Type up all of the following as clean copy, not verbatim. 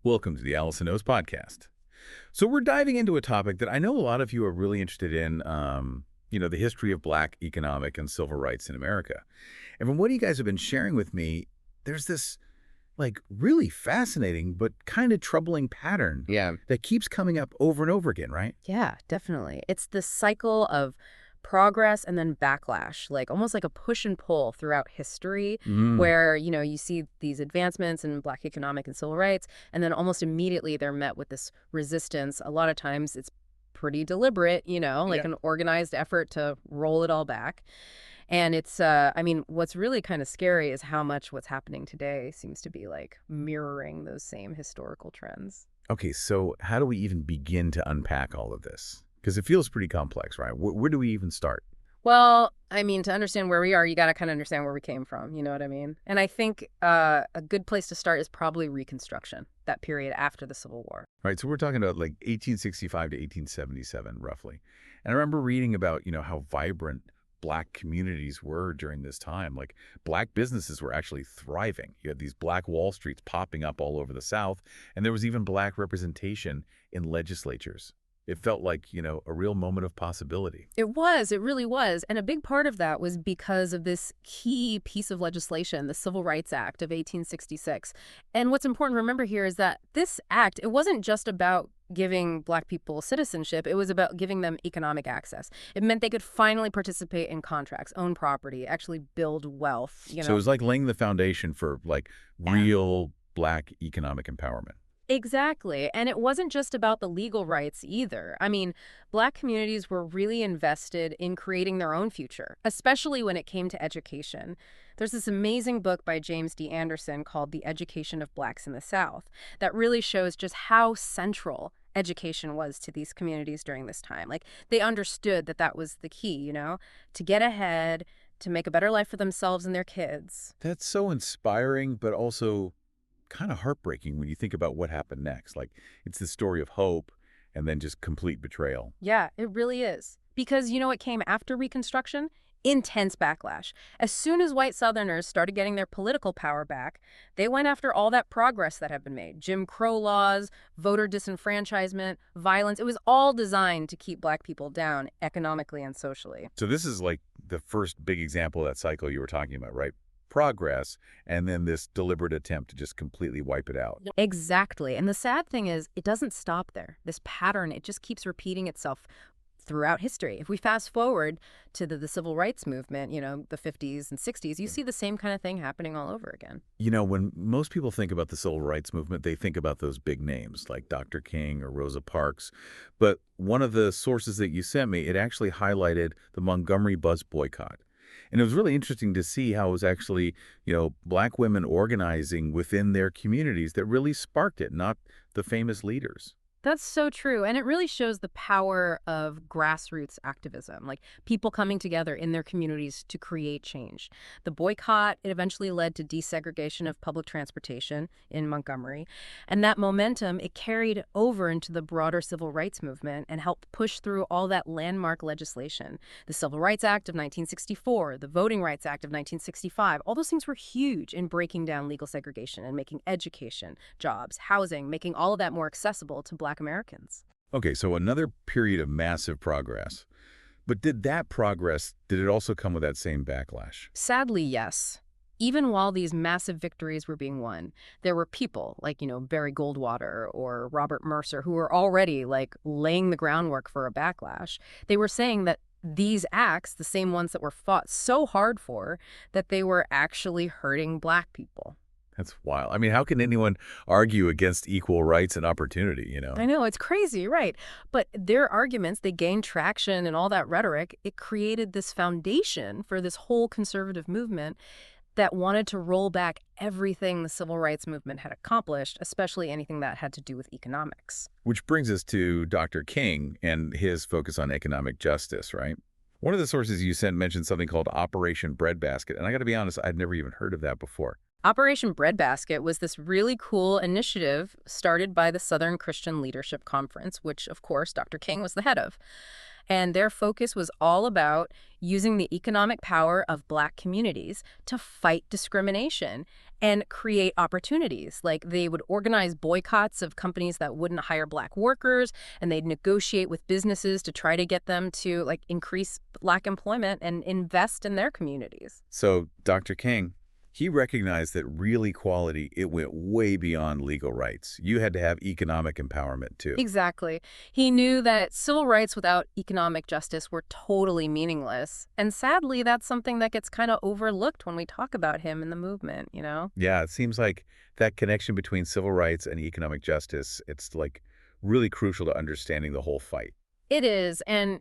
Welcome to the Allison Knows podcast. So we're diving into a topic that I know a lot of you are really interested in, the history of Black economic and civil rights in America. And from what you guys have been sharing with me, there's this, really fascinating but kind of troubling pattern Yeah. that keeps coming up over and over again, right? Yeah, definitely. It's this cycle of progress and then backlash, like almost like a push and pull throughout history, Mm, where, you see these advancements in Black economic and civil rights, and then almost immediately they're met with this resistance. A lot of times it's pretty deliberate, like yeah. an organized effort to roll it all back. And what's really kind of scary is how much what's happening today seems to be like mirroring those same historical trends. Okay, so how do we even begin to unpack all of this? Because it feels pretty complex, right? Where do we even start? Well, to understand where we are, you got to kind of understand where we came from. You know what I mean? And I think a good place to start is probably Reconstruction, that period after the Civil War. Right, so we're talking about like 1865 to 1877, roughly. And I remember reading about, how vibrant Black communities were during this time. Like, Black businesses were actually thriving. You had these Black Wall Streets popping up all over the South, and there was even Black representation in legislatures. It felt like, a real moment of possibility. It really was. And a big part of that was because of this key piece of legislation, the Civil Rights Act of 1866. And what's important to remember here is that this act, it wasn't just about giving Black people citizenship, it was about giving them economic access. It meant they could finally participate in contracts, own property, actually build wealth. So it was like laying the foundation for, Yeah. real Black economic empowerment. Exactly. And it wasn't just about the legal rights either. Black communities were really invested in creating their own future, especially when it came to education. There's this amazing book by James D. Anderson called The Education of Blacks in the South that really shows just how central education was to these communities during this time. Like, they understood that that was the key, to get ahead, to make a better life for themselves and their kids. That's so inspiring, but also kind of heartbreaking when you think about what happened next. Like, it's the story of hope and then just complete betrayal. Yeah, it really is. Because you know what came after Reconstruction? Intense backlash. As soon as white Southerners started getting their political power back, they went after all that progress that had been made. Jim Crow laws, voter disenfranchisement, violence. It was all designed to keep Black people down economically and socially. So this is like the first big example of that cycle you were talking about, right? Progress, and then this deliberate attempt to just completely wipe it out. Exactly. And the sad thing is, it doesn't stop there. This pattern, it just keeps repeating itself throughout history. If we fast forward to the civil rights movement, the 50s and 60s, you see the same kind of thing happening all over again. When most people think about the civil rights movement, they think about those big names like Dr. King or Rosa Parks. But one of the sources that you sent me, it actually highlighted the Montgomery bus boycott. And it was really interesting to see how it was actually, Black women organizing within their communities that really sparked it, not the famous leaders. That's so true. And it really shows the power of grassroots activism, like people coming together in their communities to create change. The boycott, it eventually led to desegregation of public transportation in Montgomery. And that momentum, it carried over into the broader civil rights movement and helped push through all that landmark legislation. The Civil Rights Act of 1964, the Voting Rights Act of 1965, all those things were huge in breaking down legal segregation and making education, jobs, housing, making all of that more accessible to Black Americans. Okay, so another period of massive progress. But did it also come with that same backlash? Sadly, yes. Even while these massive victories were being won, there were people like, Barry Goldwater or Robert Mercer who were already laying the groundwork for a backlash. They were saying that these acts, the same ones that were fought so hard for, that they were actually hurting Black people. That's wild. I mean, how can anyone argue against equal rights and opportunity? I know, it's crazy, right? But their arguments, they gained traction and all that rhetoric. It created this foundation for this whole conservative movement that wanted to roll back everything the civil rights movement had accomplished, especially anything that had to do with economics. Which brings us to Dr. King and his focus on economic justice, right? One of the sources you sent mentioned something called Operation Breadbasket, and I got to be honest, I'd never even heard of that before. Operation Breadbasket was this really cool initiative started by the Southern Christian Leadership Conference, which, of course, Dr. King was the head of. And their focus was all about using the economic power of Black communities to fight discrimination and create opportunities. Like they would organize boycotts of companies that wouldn't hire Black workers, and they'd negotiate with businesses to try to get them to like increase Black employment and invest in their communities. So Dr. King, he recognized that real equality, it went way beyond legal rights. You had to have economic empowerment too. Exactly. He knew that civil rights without economic justice were totally meaningless. And sadly, that's something that gets kind of overlooked when we talk about him in the movement, you know? Yeah, it seems like that connection between civil rights and economic justice, it's like really crucial to understanding the whole fight. It is. And,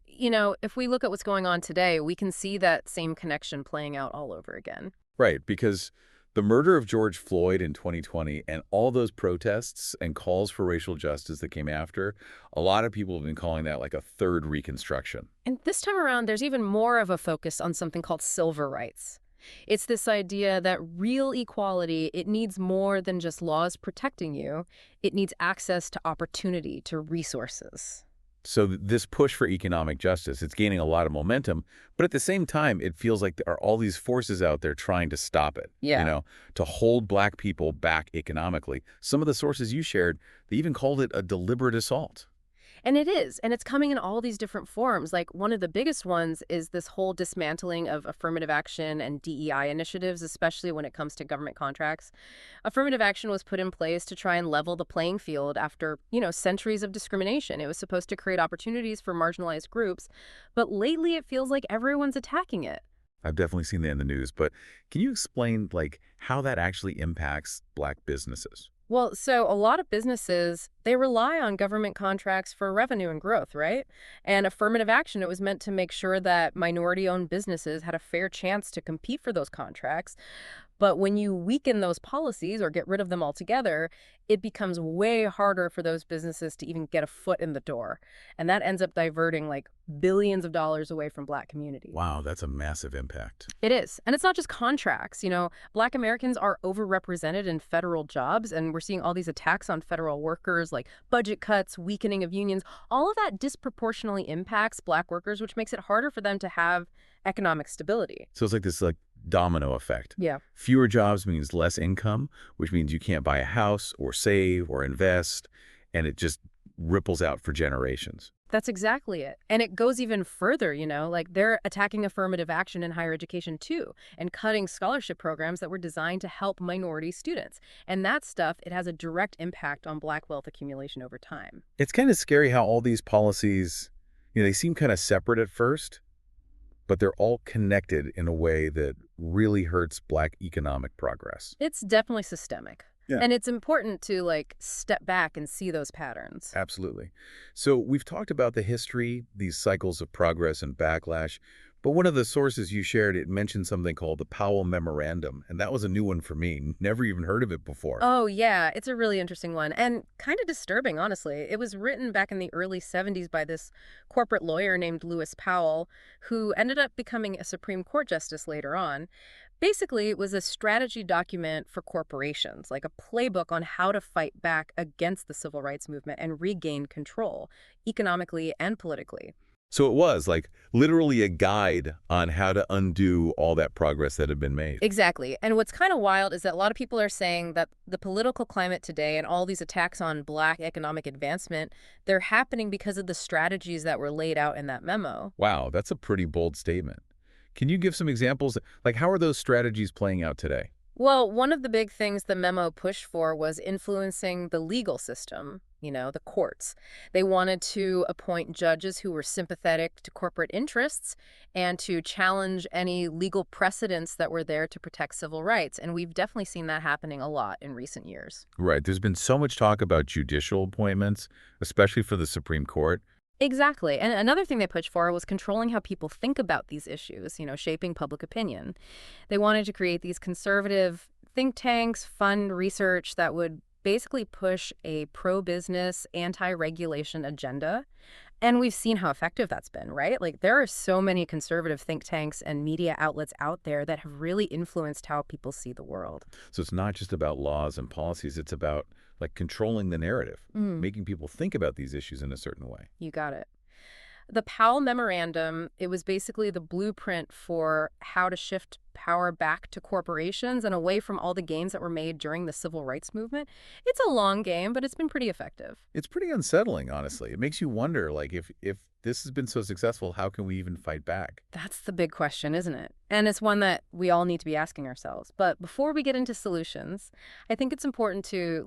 if we look at what's going on today, we can see that same connection playing out all over again. Right, because the murder of George Floyd in 2020 and all those protests and calls for racial justice that came after, a lot of people have been calling that like a third Reconstruction. And this time around, there's even more of a focus on something called civil rights. It's this idea that real equality, it needs more than just laws protecting you. It needs access to opportunity, to resources. So this push for economic justice, it's gaining a lot of momentum, but at the same time, it feels like there are all these forces out there trying to stop it, Yeah. to hold Black people back economically. Some of the sources you shared, they even called it a deliberate assault. And it is, and it's coming in all these different forms. Like one of the biggest ones is this whole dismantling of affirmative action and DEI initiatives, especially when it comes to government contracts. Affirmative action was put in place to try and level the playing field after, centuries of discrimination. It was supposed to create opportunities for marginalized groups, but lately it feels like everyone's attacking it. I've definitely seen that in the news, but can you explain like how that actually impacts Black businesses? Well, so a lot of businesses, they rely on government contracts for revenue and growth, right? And affirmative action, it was meant to make sure that minority-owned businesses had a fair chance to compete for those contracts. But when you weaken those policies or get rid of them altogether, it becomes way harder for those businesses to even get a foot in the door. And that ends up diverting like billions of dollars away from Black communities. Wow, that's a massive impact. It is. And it's not just contracts. Black Americans are overrepresented in federal jobs, and we're seeing all these attacks on federal workers, like budget cuts, weakening of unions. All of that disproportionately impacts Black workers, which makes it harder for them to have economic stability. So it's like this domino effect. Yeah. Fewer jobs means less income, which means you can't buy a house or save or invest, and it just ripples out for generations. That's exactly it. And it goes even further, like they're attacking affirmative action in higher education too, and cutting scholarship programs that were designed to help minority students. And that stuff, it has a direct impact on Black wealth accumulation over time. It's kind of scary how all these policies, they seem kind of separate at first, but they're all connected in a way that really hurts Black economic progress. It's definitely systemic. Yeah. And it's important to step back and see those patterns. Absolutely. So we've talked about the history, these cycles of progress and backlash, but one of the sources you shared, it mentioned something called the Powell Memorandum, and that was a new one for me. Never even heard of it before. Oh, yeah. It's a really interesting one and kind of disturbing, honestly. It was written back in the early 70s by this corporate lawyer named Lewis Powell, who ended up becoming a Supreme Court justice later on. Basically, it was a strategy document for corporations, like a playbook on how to fight back against the civil rights movement and regain control, economically and politically. So it was like literally a guide on how to undo all that progress that had been made. Exactly. And what's kind of wild is that a lot of people are saying that the political climate today and all these attacks on Black economic advancement, they're happening because of the strategies that were laid out in that memo. Wow, that's a pretty bold statement. Can you give some examples? Like, how are those strategies playing out today? Well, one of the big things the memo pushed for was influencing the legal system, the courts. They wanted to appoint judges who were sympathetic to corporate interests and to challenge any legal precedents that were there to protect civil rights. And we've definitely seen that happening a lot in recent years. Right. There's been so much talk about judicial appointments, especially for the Supreme Court. Exactly. And another thing they pushed for was controlling how people think about these issues, shaping public opinion. They wanted to create these conservative think tanks, fund research that would basically push a pro-business, anti-regulation agenda. And we've seen how effective that's been, right? Like there are so many conservative think tanks and media outlets out there that have really influenced how people see the world. So it's not just about laws and policies. It's about controlling the narrative, making people think about these issues in a certain way. You got it. The Powell Memorandum, it was basically the blueprint for how to shift power back to corporations and away from all the gains that were made during the civil rights movement. It's a long game, but it's been pretty effective. It's pretty unsettling, honestly. It makes you wonder, like, if this has been so successful, how can we even fight back? That's the big question, isn't it? And it's one that we all need to be asking ourselves. But before we get into solutions, I think it's important to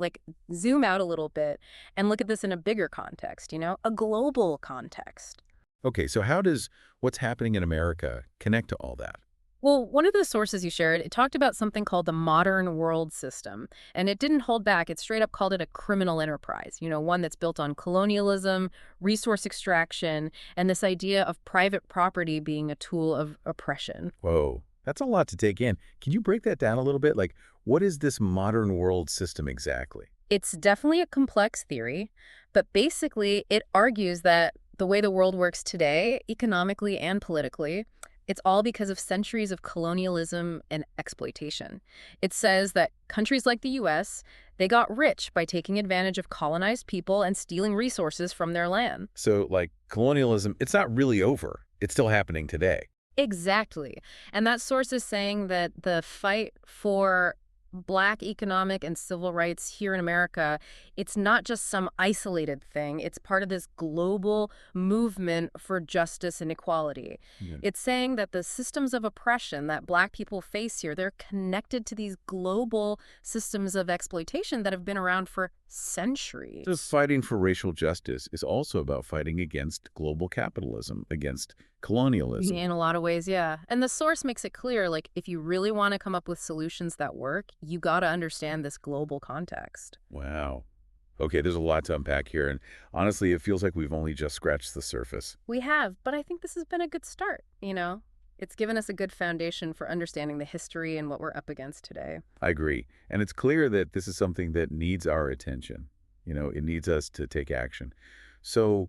zoom out a little bit and look at this in a bigger context, a global context. Okay, so how does what's happening in America connect to all that? Well, one of the sources you shared, it talked about something called the modern world system, and it didn't hold back. It straight up called it a criminal enterprise, one that's built on colonialism, resource extraction, and this idea of private property being a tool of oppression. Whoa, that's a lot to take in. Can you break that down a little bit? Like, what is this modern world system exactly? It's definitely a complex theory, but basically it argues that the way the world works today, economically and politically, it's all because of centuries of colonialism and exploitation. It says that countries like the US, they got rich by taking advantage of colonized people and stealing resources from their land. So, like, colonialism, it's not really over. It's still happening today. Exactly. And that source is saying that the fight for Black economic and civil rights here in America, it's not just some isolated thing. It's part of this global movement for justice and equality. Yeah. It's saying that the systems of oppression that Black people face here, they're connected to these global systems of exploitation that have been around for centuries. So fighting for racial justice is also about fighting against global capitalism, against colonialism. In a lot of ways, yeah. And the source makes it clear, if you really want to come up with solutions that work, you got to understand this global context. Wow. Okay, there's a lot to unpack here, and honestly, it feels like we've only just scratched the surface. We have, but I think this has been a good start. It's given us a good foundation for understanding the history and what we're up against today. I agree. And it's clear that this is something that needs our attention. It needs us to take action. So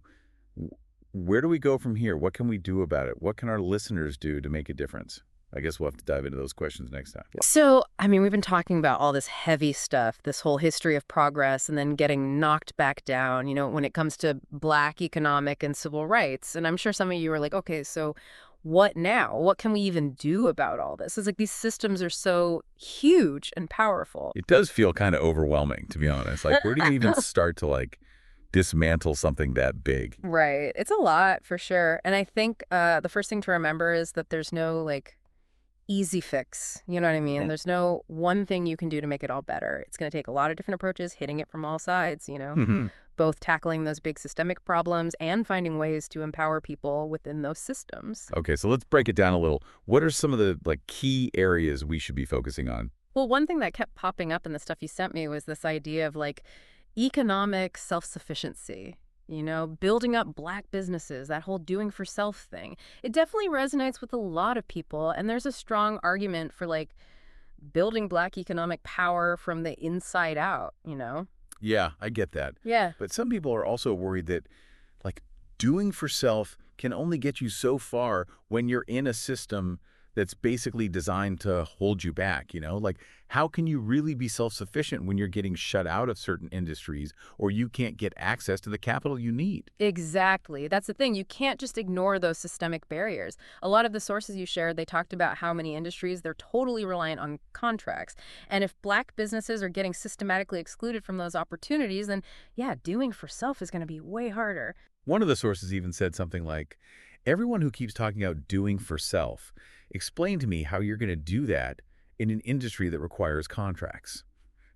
where do we go from here? What can we do about it? What can our listeners do to make a difference? I guess we'll have to dive into those questions next time. So, we've been talking about all this heavy stuff, this whole history of progress and then getting knocked back down, when it comes to Black economic and civil rights. And I'm sure some of you are like, okay, so what now? What can we even do about all this? It's like these systems are so huge and powerful. It does feel kind of overwhelming, to be honest. Like, where do you even start to, dismantle something that big? Right. It's a lot, for sure. And I think the first thing to remember is that there's no, easy fix. You know what I mean? Yeah. There's no one thing you can do to make it all better. It's going to take a lot of different approaches, hitting it from all sides, both tackling those big systemic problems and finding ways to empower people within those systems. Okay, so let's break it down a little. What are some of the key areas we should be focusing on? Well, one thing that kept popping up in the stuff you sent me was this idea of economic self-sufficiency. Building up Black businesses, that whole doing for self thing. It definitely resonates with a lot of people, and there's a strong argument for building Black economic power from the inside out. Yeah, I get that. Yeah. But some people are also worried that, doing for self can only get you so far when you're in a system that's basically designed to hold you back, how can you really be self-sufficient when you're getting shut out of certain industries or you can't get access to the capital you need? Exactly. That's the thing. You can't just ignore those systemic barriers. A lot of the sources you shared, they talked about how many industries, they're totally reliant on contracts. And if Black businesses are getting systematically excluded from those opportunities, then yeah, doing for self is going to be way harder. One of the sources even said something like, everyone who keeps talking about doing for self, explain to me how you're going to do that in an industry that requires contracts.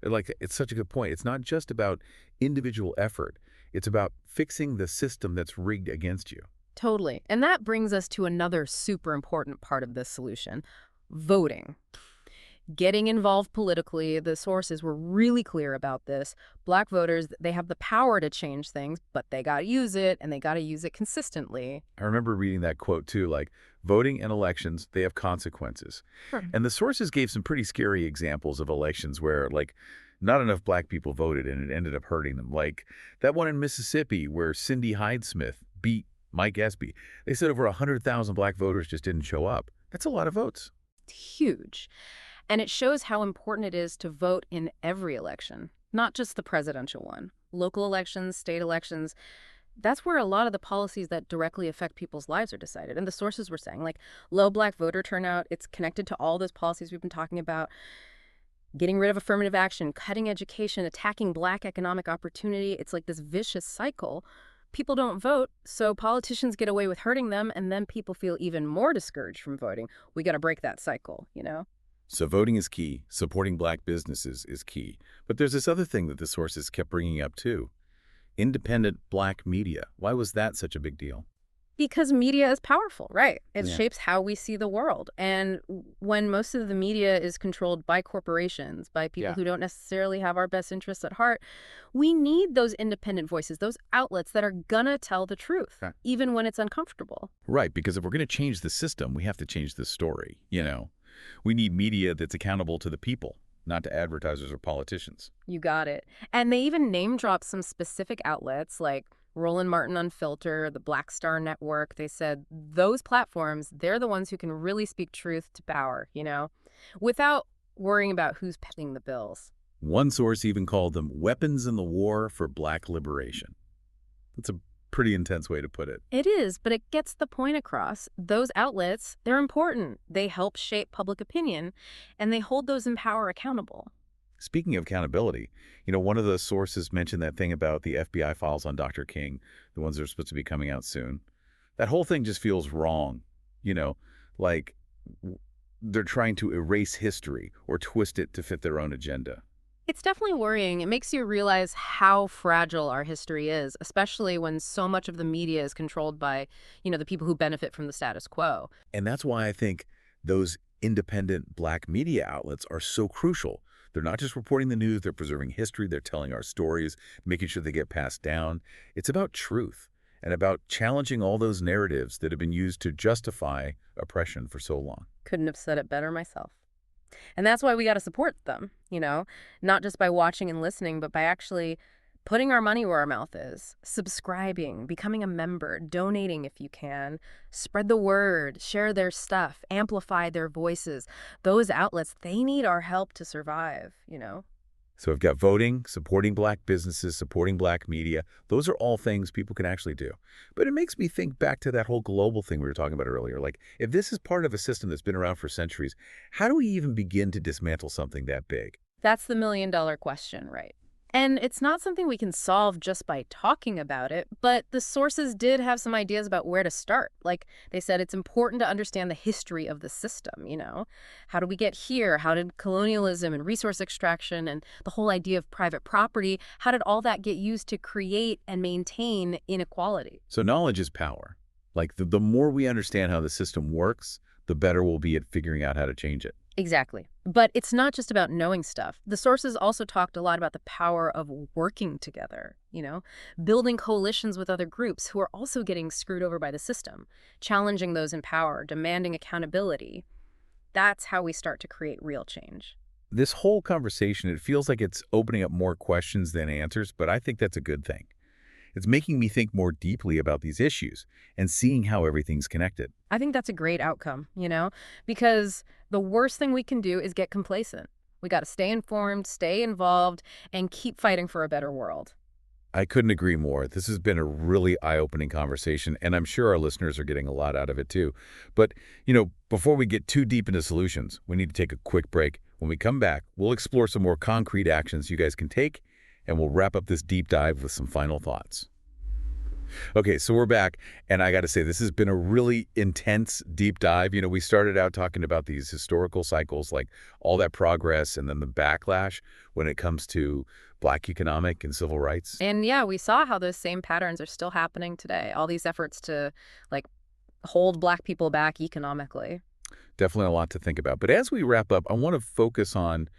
It's such a good point. It's not just about individual effort. It's about fixing the system that's rigged against you. Totally. And that brings us to another super important part of this solution, voting. Getting involved politically, the sources were really clear about this. Black voters, they have the power to change things, but they got to use it, and they got to use it consistently. I remember reading that quote, too, voting and elections, they have consequences. Sure. And the sources gave some pretty scary examples of elections where, not enough Black people voted, and it ended up hurting them. Like that one in Mississippi where Cindy Hyde-Smith beat Mike Espy. They said over 100,000 Black voters just didn't show up. That's a lot of votes. It's huge. And it shows how important it is to vote in every election, not just the presidential one. Local elections, state elections, That's where a lot of the policies that directly affect people's lives are decided. And the sources were saying, like, low Black voter turnout, it's connected to all those policies we've been talking about, getting rid of affirmative action, cutting education, attacking Black economic opportunity. It's like this vicious cycle. People don't vote, so politicians get away with hurting them, and then people feel even more discouraged from voting. We got to break that cycle, you know? So voting is key. Supporting black businesses is key. But there's this other thing that the sources kept bringing up, too. Independent black media. Why was that such a big deal? Because media is powerful, right? It Yeah. shapes how we see the world. And when most of the media is controlled by corporations, by people Yeah. who don't necessarily have our best interests at heart, we need those independent voices, those outlets that are gonna tell the truth, Okay. even when it's uncomfortable. Right, because if we're going to change the system, we have to change the story. We need media that's accountable to the people, not to advertisers or politicians. You got it. And they even name dropped some specific outlets like Roland Martin Unfiltered, the Black Star Network. They said those platforms, they're the ones who can really speak truth to power, without worrying about who's paying the bills. One source even called them weapons in the war for black liberation. That's a pretty intense way to put it. It is, but it gets the point across. Those outlets, they're important. They help shape public opinion, and they hold those in power accountable. Speaking of accountability, one of the sources mentioned that thing about the FBI files on Dr. King, the ones that are supposed to be coming out soon. That whole thing just feels wrong, like they're trying to erase history or twist it to fit their own agenda. It's definitely worrying. It makes you realize how fragile our history is, especially when so much of the media is controlled by, the people who benefit from the status quo. And that's why I think those independent black media outlets are so crucial. They're not just reporting the news, they're preserving history, they're telling our stories, making sure they get passed down. It's about truth and about challenging all those narratives that have been used to justify oppression for so long. Couldn't have said it better myself. And that's why we got to support them, not just by watching and listening, but by actually putting our money where our mouth is, subscribing, becoming a member, donating if you can, spread the word, share their stuff, amplify their voices. Those outlets, they need our help to survive. So we've got voting, supporting black businesses, supporting black media. Those are all things people can actually do. But it makes me think back to that whole global thing we were talking about earlier. Like, if this is part of a system that's been around for centuries, how do we even begin to dismantle something that big? That's the million-dollar question, right? And it's not something we can solve just by talking about it, but the sources did have some ideas about where to start. Like they said, it's important to understand the history of the system. How did we get here? How did colonialism and resource extraction and the whole idea of private property, how did all that get used to create and maintain inequality? So knowledge is power. Like, the more we understand how the system works, the better we'll be at figuring out how to change it. Exactly. But it's not just about knowing stuff. The sources also talked a lot about the power of working together, building coalitions with other groups who are also getting screwed over by the system, challenging those in power, demanding accountability. That's how we start to create real change. This whole conversation, it feels like it's opening up more questions than answers, but I think that's a good thing. It's making me think more deeply about these issues and seeing how everything's connected. I think that's a great outcome, because the worst thing we can do is get complacent. We got to stay informed, stay involved, and keep fighting for a better world. I couldn't agree more. This has been a really eye-opening conversation, and I'm sure our listeners are getting a lot out of it too. But, before we get too deep into solutions, we need to take a quick break. When we come back, we'll explore some more concrete actions you guys can take, and we'll wrap up this deep dive with some final thoughts. Okay, so we're back, and I got to say, this has been a really intense deep dive. We started out talking about these historical cycles, like all that progress and then the backlash when it comes to black economic and civil rights. And yeah, we saw how those same patterns are still happening today. All these efforts to like hold Black people back economically. Definitely a lot to think about. But as we wrap up, I want to focus on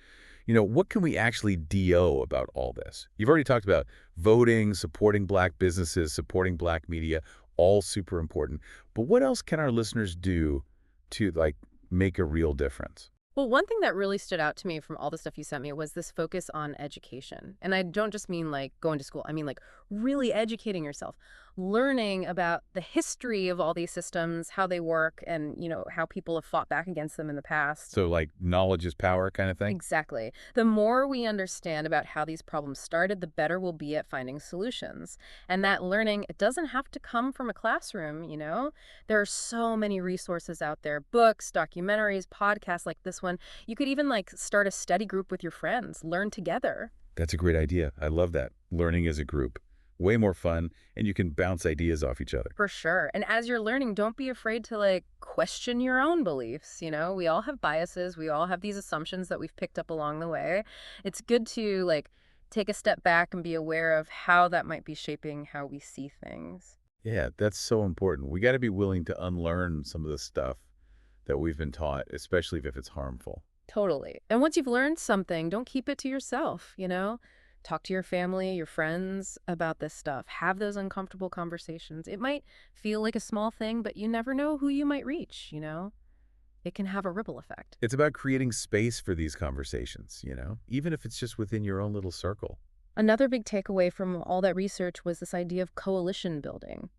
what can we actually do about all this? You've already talked about voting, supporting black businesses, supporting black media, all super important. But what else can our listeners do to make a real difference? Well, one thing that really stood out to me from all the stuff you sent me was this focus on education. And I don't just mean like going to school. I mean like really educating yourself, learning about the history of all these systems, how they work, and, how people have fought back against them in the past. So like knowledge is power kind of thing? Exactly. The more we understand about how these problems started, the better we'll be at finding solutions. And that learning, it doesn't have to come from a classroom. There are so many resources out there, books, documentaries, podcasts like this one. You could even start a study group with your friends, learn together. That's a great idea. I love that. Learning as a group. Way more fun, and you can bounce ideas off each other. For sure. And as you're learning, don't be afraid to question your own beliefs. We all have biases. We all have these assumptions that we've picked up along the way. It's good to take a step back and be aware of how that might be shaping how we see things. Yeah, that's so important. We got to be willing to unlearn some of the stuff that we've been taught, especially if it's harmful. Totally. And once you've learned something, don't keep it to yourself. Talk to your family, your friends about this stuff. Have those uncomfortable conversations. It might feel like a small thing, but you never know who you might reach. It can have a ripple effect. It's about creating space for these conversations, even if it's just within your own little circle. Another big takeaway from all that research was this idea of coalition building.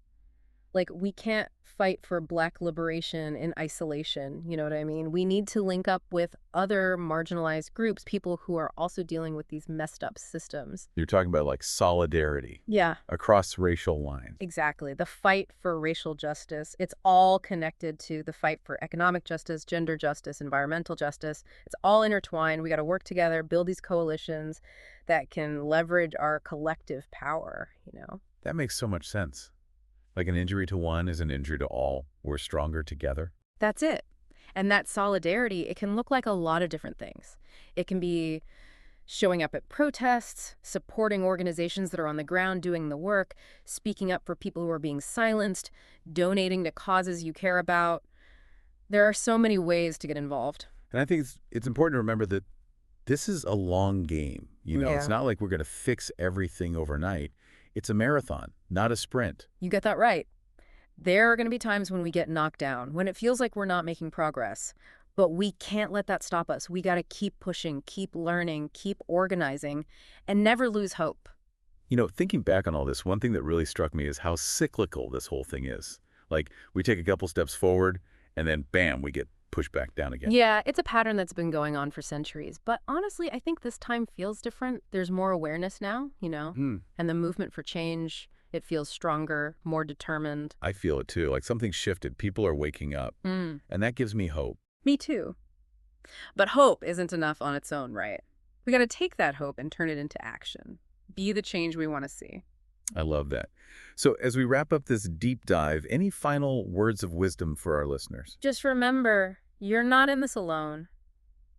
We can't fight for Black liberation in isolation, you know what I mean? We need to link up with other marginalized groups, people who are also dealing with these messed up systems. You're talking about like solidarity Yeah, across racial lines. exactly. The fight for racial justice, it's all connected to the fight for economic justice, gender justice, environmental justice. It's all intertwined. We got to work together, build these coalitions that can leverage our collective power. That makes so much sense. Like an injury to one is an injury to all. We're stronger together. That's it. And that solidarity, it can look like a lot of different things. It can be showing up at protests, supporting organizations that are on the ground doing the work, speaking up for people who are being silenced, donating to causes you care about. There are so many ways to get involved. And I think it's important to remember that this is a long game. It's Yeah. not like we're going to fix everything overnight. It's a marathon, not a sprint. You get that right. There are going to be times when we get knocked down, when it feels like we're not making progress. But we can't let that stop us. We got to keep pushing, keep learning, keep organizing, and never lose hope. Thinking back on all this, one thing that really struck me is how cyclical this whole thing is. Like, we take a couple steps forward, and then bam, we get pushed back down again. Yeah, it's a pattern that's been going on for centuries. But honestly, I think this time feels different. There's more awareness now. Hmm. And the movement for change, it feels stronger, more determined. I feel it too. Like something shifted. People are waking up. Mm, And that gives me hope. me too. But hope isn't enough on its own, right? We got to take that hope and turn it into action. Be the change we want to see. I love that. So as we wrap up this deep dive, any final words of wisdom for our listeners? Just remember, you're not in this alone.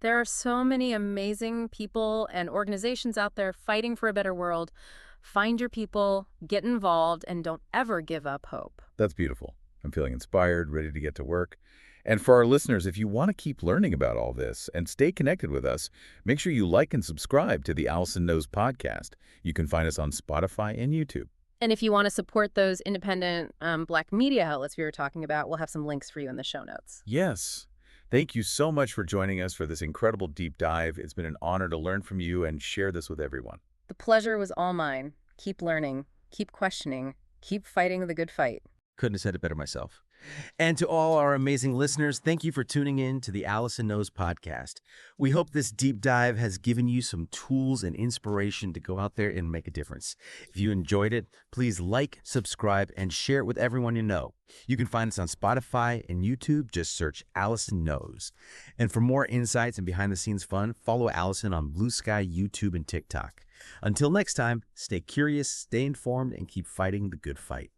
There are so many amazing people and organizations out there fighting for a better world. Find your people, get involved, and don't ever give up hope. That's beautiful. I'm feeling inspired, ready to get to work. And for our listeners, if you want to keep learning about all this and stay connected with us, make sure you like and subscribe to the Allison Knows podcast. You can find us on Spotify and YouTube. And if you want to support those independent Black media outlets we were talking about, we'll have some links for you in the show notes. Yes. Thank you so much for joining us for this incredible deep dive. It's been an honor to learn from you and share this with everyone. The pleasure was all mine. Keep learning, keep questioning, keep fighting the good fight. Couldn't have said it better myself. And to all our amazing listeners, thank you for tuning in to the Allison Knows podcast. We hope this deep dive has given you some tools and inspiration to go out there and make a difference. If you enjoyed it, please like, subscribe, and share it with everyone you know. You can find us on Spotify and YouTube. Just search Allison Knows. And for more insights and behind-the-scenes fun, follow Allison on Blue Sky, YouTube, and TikTok. Until next time, stay curious, stay informed, and keep fighting the good fight.